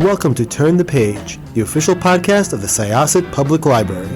welcome to Turn the Page, the official podcast of the Syosset Public Library.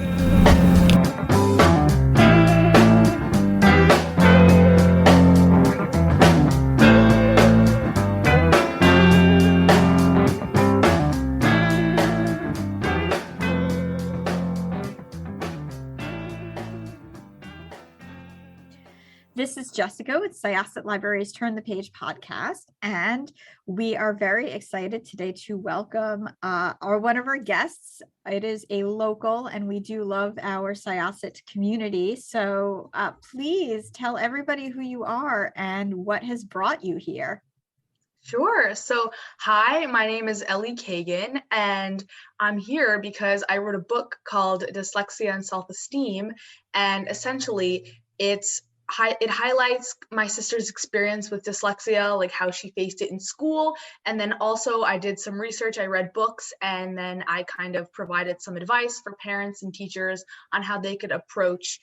This is Jessica with Syosset Library's Turn the Page podcast, and we are very excited today to welcome one of our guests. It is a local, and we do love our Syosset community. So please tell everybody who you are and what has brought you here. Sure. So, hi, my name is Ellie Kagan, and I'm here because I wrote a book called Dyslexia and Self Esteem, and essentially it highlights my sister's experience with dyslexia, like how she faced it in school. And then also I did some research, I read books, and then I kind of provided some advice for parents and teachers on how they could approach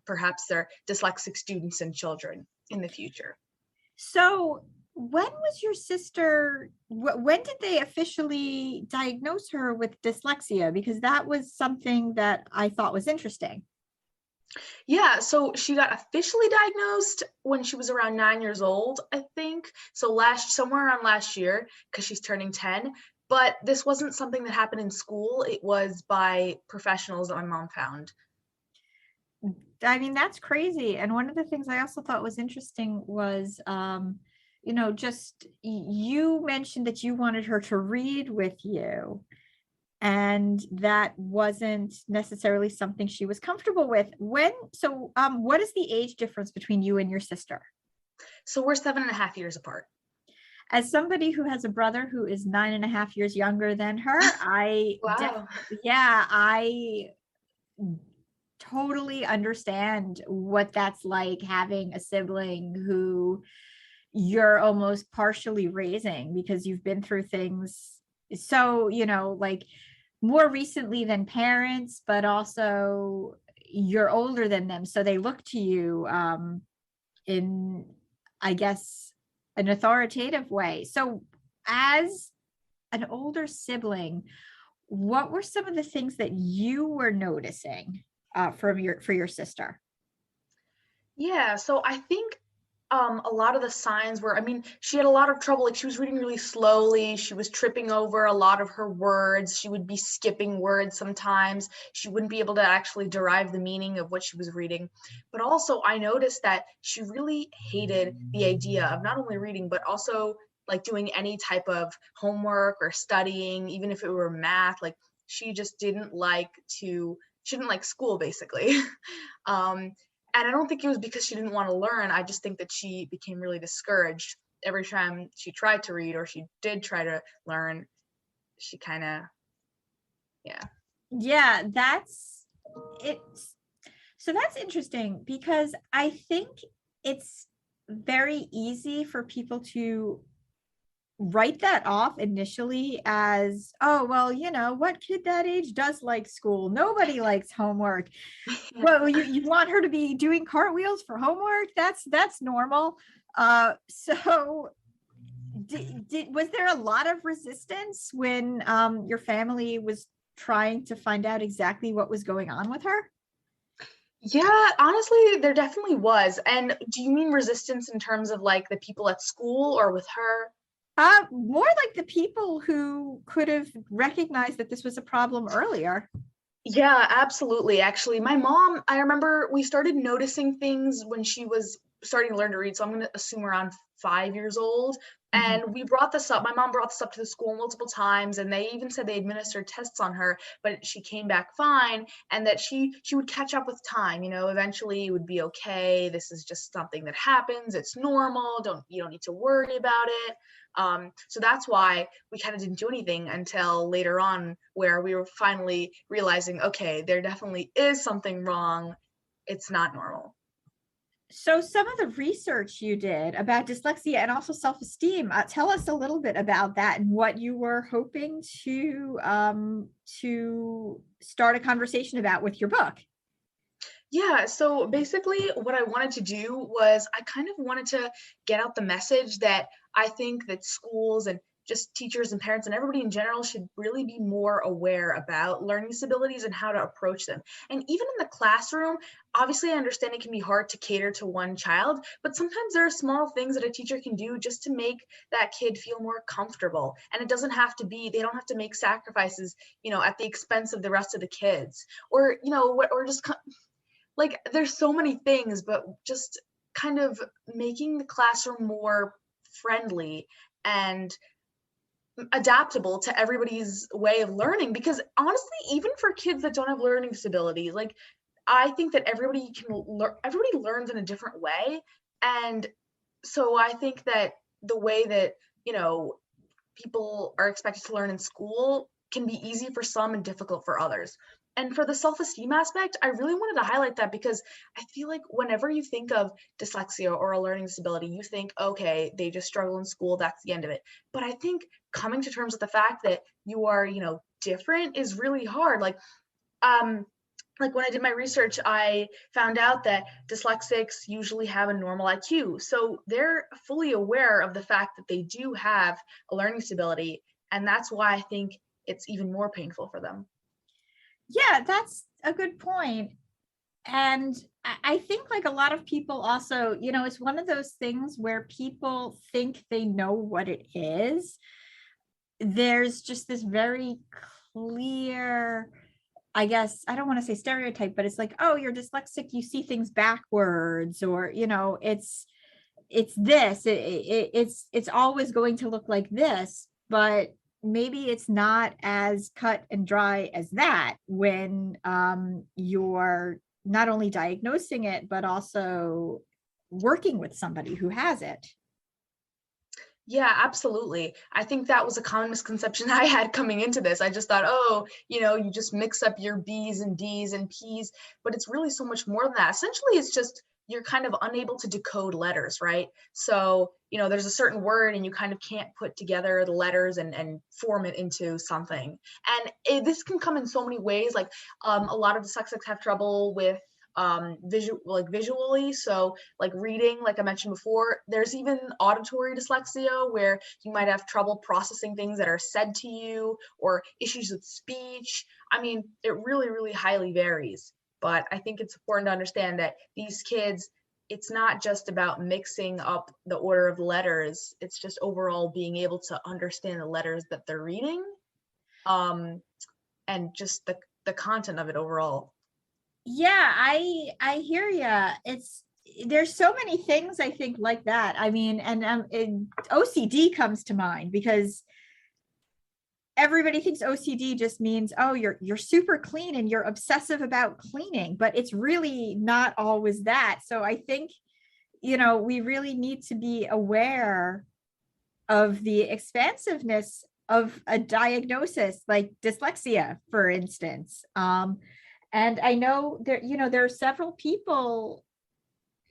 perhaps their dyslexic students and children in the future. So when was your sister, when did they officially diagnose her with dyslexia? Because that was something that I thought was interesting. Yeah, so she got officially diagnosed when she was around 9 years old, I think. So somewhere around last year, because she's turning 10. But this wasn't something that happened in school. It was by professionals that my mom found. I mean, that's crazy. And one of the things I also thought was interesting was, just you mentioned that you wanted her to read with you. And that wasn't necessarily something she was comfortable with. What is the age difference between you and your sister? So we're 7.5 years apart. As somebody who has a brother who is 9.5 years younger than her, I totally understand what that's like, having a sibling who you're almost partially raising because you've been through things. So, like more recently than parents, but also you're older than them. So they look to you in, I guess, an authoritative way. So as an older sibling, what were some of the things that you were noticing for your sister? Yeah, so I think a lot of the signs were, she had a lot of trouble. Like, she was reading really slowly. She was tripping over a lot of her words. She would be skipping words sometimes. She wouldn't be able to actually derive the meaning of what she was reading. But also, I noticed that she really hated the idea of not only reading, but also like doing any type of homework or studying, even if it were math. Like, she just didn't like school, basically. And I don't think it was because she didn't want to learn. I just think that she became really discouraged every time she tried to read or she did try to learn. She kind of, Yeah, that's it. So that's interesting because I think it's very easy for people to write that off initially as, oh, well, what kid that age does like school? Nobody likes homework. Well, you want her to be doing cartwheels for homework? That's normal. So was there a lot of resistance when your family was trying to find out exactly what was going on with her? Yeah, honestly, there definitely was. And do you mean resistance in terms of like the people at school or with her? More like the people who could have recognized that this was a problem earlier. Yeah, absolutely. Actually, my mom, I remember we started noticing things when she was starting to learn to read. So I'm going to assume around 5 years old. And we brought this up. My mom brought this up to the school multiple times, and they even said they administered tests on her, but she came back fine, and that she would catch up with time. Eventually it would be okay. This is just something that happens. It's normal. You don't need to worry about it. So that's why we kind of didn't do anything until later on, where we were finally realizing, okay, there definitely is something wrong. It's not normal. So some of the research you did about dyslexia and also self-esteem, tell us a little bit about that and what you were hoping to start a conversation about with your book. Yeah, so basically what I wanted to do was I kind of wanted to get out the message that I think that schools and just teachers and parents and everybody in general should really be more aware about learning disabilities and how to approach them. And even in the classroom, obviously I understand it can be hard to cater to one child, but sometimes there are small things that a teacher can do just to make that kid feel more comfortable. And it doesn't have to be, they don't have to make sacrifices, at the expense of the rest of the kids, or, or just like, there's so many things, but just kind of making the classroom more friendly and adaptable to everybody's way of learning. Because honestly, even for kids that don't have learning disabilities, like, I think that everybody learns in a different way. And so I think that the way that, people are expected to learn in school can be easy for some and difficult for others. And for the self-esteem aspect, I really wanted to highlight that because I feel like whenever you think of dyslexia or a learning disability, you think, okay, they just struggle in school, that's the end of it. But I think coming to terms with the fact that you are, different is really hard. Like when I did my research, I found out that dyslexics usually have a normal IQ. So they're fully aware of the fact that they do have a learning disability. And that's why I think it's even more painful for them. Yeah, that's a good point. And I think like a lot of people also, it's one of those things where people think they know what it is. There's just this very clear, I guess, I don't want to say stereotype, but it's like, oh, you're dyslexic, you see things backwards, or, it's this, it's always going to look like this, but maybe it's not as cut and dry as that when you're not only diagnosing it, but also working with somebody who has it. Yeah, absolutely. I think that was a common misconception I had coming into this. I just thought, oh, you just mix up your B's and D's and P's, but it's really so much more than that. Essentially, it's just you're kind of unable to decode letters, right? So, there's a certain word and you kind of can't put together the letters and form it into something. And this can come in so many ways. Like a lot of dyslexics have trouble with visually, so like reading, like I mentioned before. There's even auditory dyslexia where you might have trouble processing things that are said to you, or issues with speech. I mean, it really, really highly varies, but I think it's important to understand that these kids, it's not just about mixing up the order of letters, it's just overall being able to understand the letters that they're reading, and just the content of it overall. Yeah, I hear ya. There's so many things I think like that. I mean, and OCD comes to mind because everybody thinks OCD just means, oh, you're super clean and you're obsessive about cleaning, but it's really not always that. So I think, we really need to be aware of the expansiveness of a diagnosis like dyslexia, for instance. And I know there are several people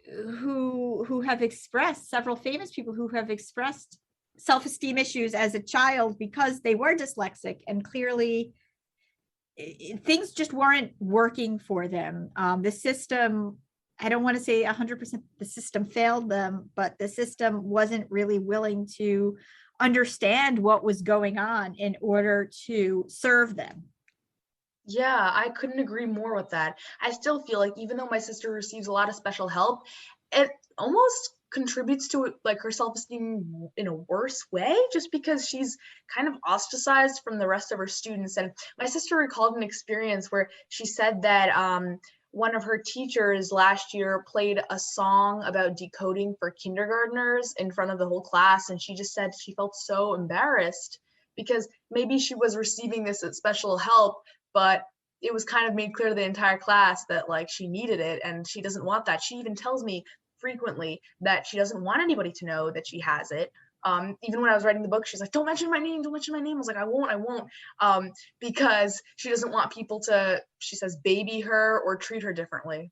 who have expressed, several famous people who have expressed self-esteem issues as a child because they were dyslexic, and clearly things just weren't working for them. The system, I don't want to say 100% the system failed them, but the system wasn't really willing to understand what was going on in order to serve them. Yeah, I couldn't agree more with that. I still feel like even though my sister receives a lot of special help, it almost contributes to like her self-esteem in a worse way, just because she's kind of ostracized from the rest of her students. And my sister recalled an experience where she said that one of her teachers last year played a song about decoding for kindergartners in front of the whole class, and she just said she felt so embarrassed because maybe she was receiving this special help, but it was kind of made clear to the entire class that like she needed it, and she doesn't want that. She even tells me frequently that she doesn't want anybody to know that she has it. Even when I was writing the book, she's like, don't mention my name, don't mention my name. I was like, I won't, because she doesn't want people to, she says, baby her or treat her differently.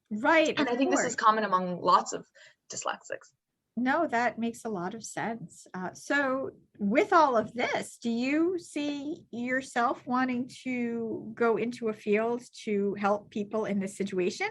Right. And I think this is common among lots of dyslexics. No, that makes a lot of sense. So with all of this, do you see yourself wanting to go into a field to help people in this situation?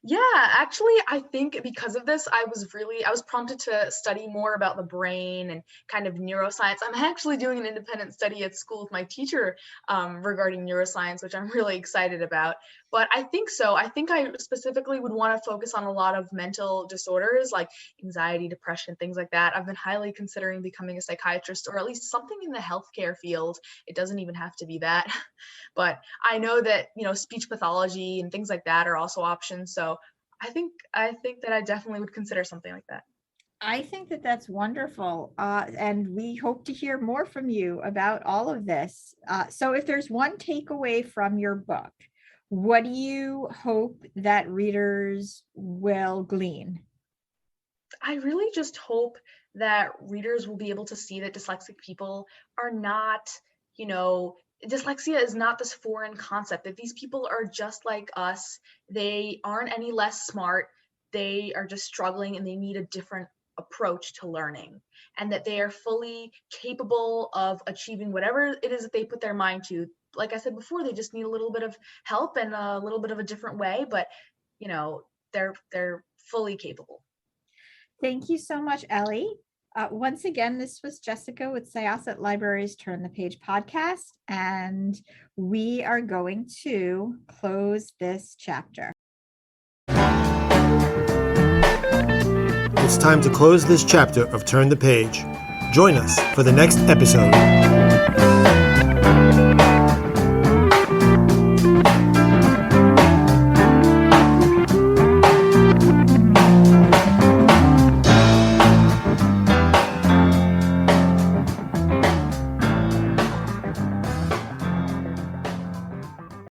Yeah, actually, I think because of this, I was prompted to study more about the brain and kind of neuroscience. I'm actually doing an independent study at school with my teacher regarding neuroscience, which I'm really excited about. But I think so. I think I specifically would want to focus on a lot of mental disorders like anxiety, depression, things like that. I've been highly considering becoming a psychiatrist or at least something in the healthcare field. It doesn't even have to be that. But I know that, speech pathology and things like that are also options. So I think that I definitely would consider something like that. I think that that's wonderful. And we hope to hear more from you about all of this. So if there's one takeaway from your book, what do you hope that readers will glean? I really just hope that readers will be able to see that dyslexic people are not, you know, dyslexia is not this foreign concept, that these people are just like us. They aren't any less smart. They are just struggling and they need a different approach to learning, and that they are fully capable of achieving whatever it is that they put their mind to. Like I said before, they just need a little bit of help and a little bit of a different way, but they're fully capable. Thank you so much, Ellie. Once again, this was Jessica with Syosset Libraries Turn the Page podcast, and we are going to close this chapter. It's time to close this chapter of Turn the Page. Join us for the next episode.